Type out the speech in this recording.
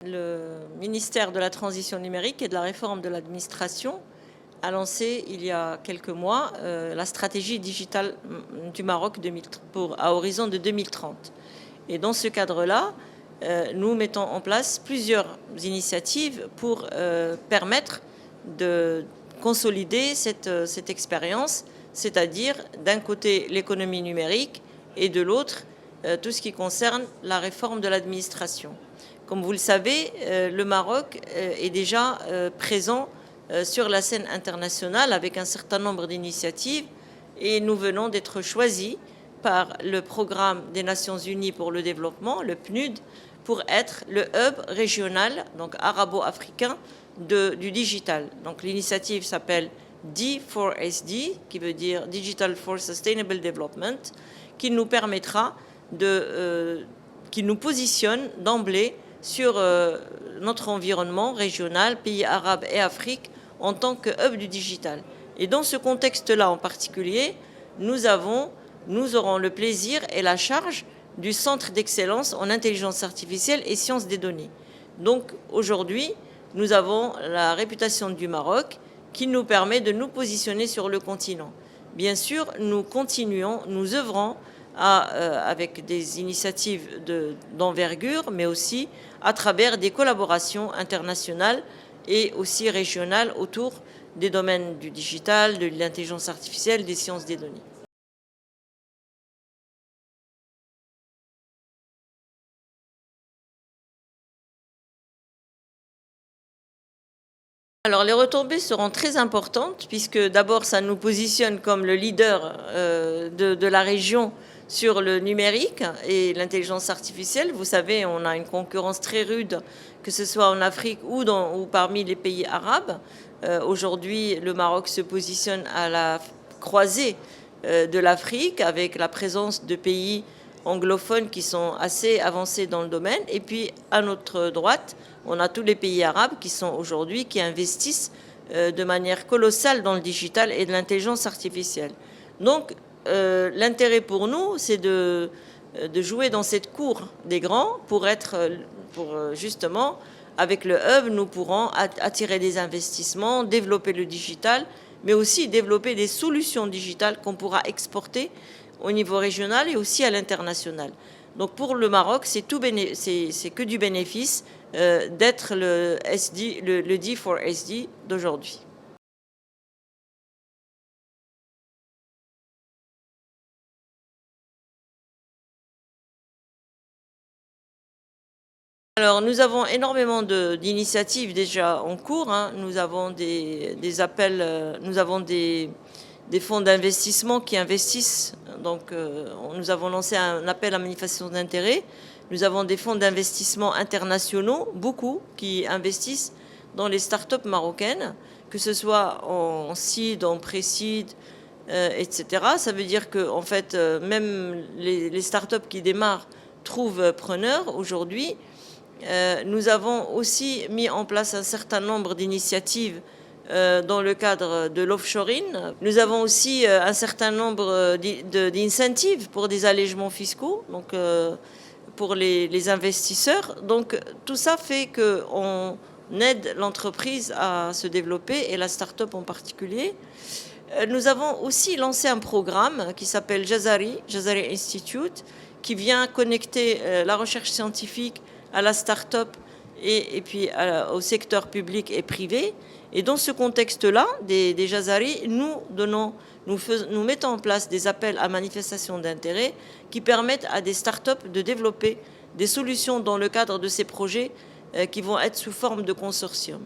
Le ministère de la Transition numérique et de la réforme de l'administration a lancé il y a quelques mois la stratégie digitale du Maroc à horizon de 2030. Et dans ce cadre-là, nous mettons en place plusieurs initiatives pour permettre de consolider cette expérience, c'est-à-dire d'un côté l'économie numérique et de l'autre tout ce qui concerne la réforme de l'administration. Comme vous le savez, le Maroc est déjà présent sur la scène internationale avec un certain nombre d'initiatives et nous venons d'être choisis par le programme des Nations Unies pour le développement, le PNUD, pour être le hub régional, donc arabo-africain, du digital. Donc l'initiative s'appelle D4SD, qui veut dire Digital for Sustainable Development, qui nous permettra qui nous positionne d'emblée sur notre environnement régional, pays arabes et Afrique, en tant que hub du digital. Et dans ce contexte-là en particulier, nous aurons le plaisir et la charge du Centre d'excellence en intelligence artificielle et sciences des données. Donc aujourd'hui, nous avons la réputation du Maroc qui nous permet de nous positionner sur le continent. Bien sûr, nous œuvrons avec des initiatives d'envergure, mais aussi à travers des collaborations internationales et aussi régionales autour des domaines du digital, de l'intelligence artificielle, des sciences des données. Alors les retombées seront très importantes puisque d'abord ça nous positionne comme le leader de la région sur le numérique et l'intelligence artificielle. Vous savez, on a une concurrence très rude, que ce soit en Afrique ou parmi les pays arabes. Aujourd'hui, le Maroc se positionne à la croisée de l'Afrique avec la présence de pays anglophones qui sont assez avancés dans le domaine. Et puis, à notre droite, on a tous les pays arabes qui investissent de manière colossale dans le digital et de l'intelligence artificielle. Donc, l'intérêt pour nous, c'est de jouer dans cette cour des grands pour justement, avec le hub, nous pourrons attirer des investissements, développer le digital, mais aussi développer des solutions digitales qu'on pourra exporter au niveau régional et aussi à l'international. Donc pour le Maroc, c'est que du bénéfice d'être le D4SD d'aujourd'hui. Alors, nous avons énormément d'initiatives déjà en cours. Nous avons des appels, nous avons des fonds d'investissement qui investissent. Donc, nous avons lancé un appel à manifestation d'intérêt. Nous avons des fonds d'investissement internationaux, beaucoup, qui investissent dans les startups marocaines, que ce soit en seed, en pré-seed, etc. Ça veut dire que, en fait, même les startups qui démarrent trouvent preneurs aujourd'hui. Nous avons aussi mis en place un certain nombre d'initiatives dans le cadre de l'offshoring. Nous avons aussi un certain nombre d'incentives pour des allègements fiscaux, donc pour les investisseurs. Donc tout ça fait qu'on aide l'entreprise à se développer et la start-up en particulier. Nous avons aussi lancé un programme qui s'appelle Jazari Institute, qui vient connecter la recherche scientifique à la start-up et puis au secteur public et privé. Et dans ce contexte-là, des Jazari, nous mettons en place des appels à manifestation d'intérêt qui permettent à des start-up de développer des solutions dans le cadre de ces projets qui vont être sous forme de consortium.